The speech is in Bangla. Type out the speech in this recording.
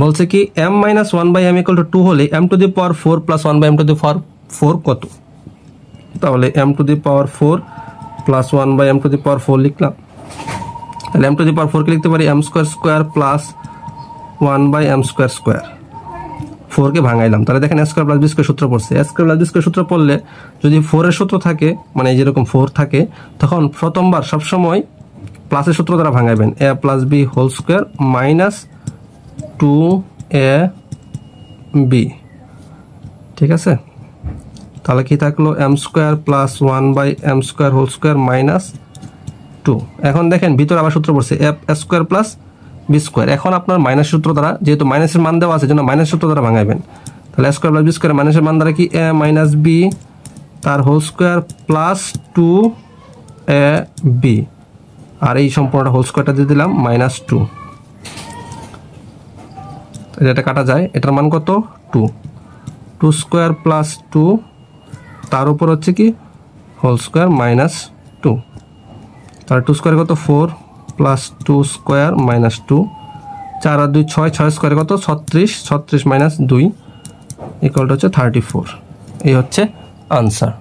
বলছে কি m minus 1/m equal to 2 হলে m to the power 4 plus 1/m to the power 4 কত? তাহলে m to the power 4 plus 1/m to the power 4 লিখলাম। তাহলে m টু দি পাওয়ার 4 কে লিখতে পারি m square square plus 1/m square square. 4 কে ভাঙাইলাম, তাহলে দেখেন a square plus b square সূত্র পড়ছে। a square plus b square সূত্র পড়লে যদি 4 এর সূত্র থাকে, মানে যেরকম 4 থাকে, তখন প্রথমবার সবসময় প্লাসের সূত্র দ্বারা ভাঙাইবেন a plus b whole square minus 2ab। ঠিক আছে, তাহলে কি থাকলো m square plus 1/m square whole square minus 2। এখন দেখেন ভিতরে আবার সূত্র পড়ছে a square plus b square. এখন আপনার মাইনাস সূত্র দ্বারা, যেহেতু মাইনাসের মান দেওয়া আছে, জন্য মাইনাস সূত্র দ্বারা ভাঙাইবেন। তাহলে a square plus b square মাইনাসের মান দ্বারা কি a মাইনাস b তার হোল স্কয়ার প্লাস 2ab, আর এই সম্পূর্ণটা হোল স্কয়ারটা দিয়ে দিলাম মাইনাস 2। এটা কাটা যায়, এটার মান কত 2 স্কয়ার প্লাস 2 তার উপর হচ্ছে কি হোল স্কয়ার মাইনাস 2। তাহলে 2 স্কয়ার কত 4 প্লাস 2 স্কয়ার মাইনাস 2, 4 আর 2 6, 6 স্কয়ার কত 36, 36 মাইনাস 2 ইকুয়াল টু হচ্ছে 34। এই হচ্ছে আনসার।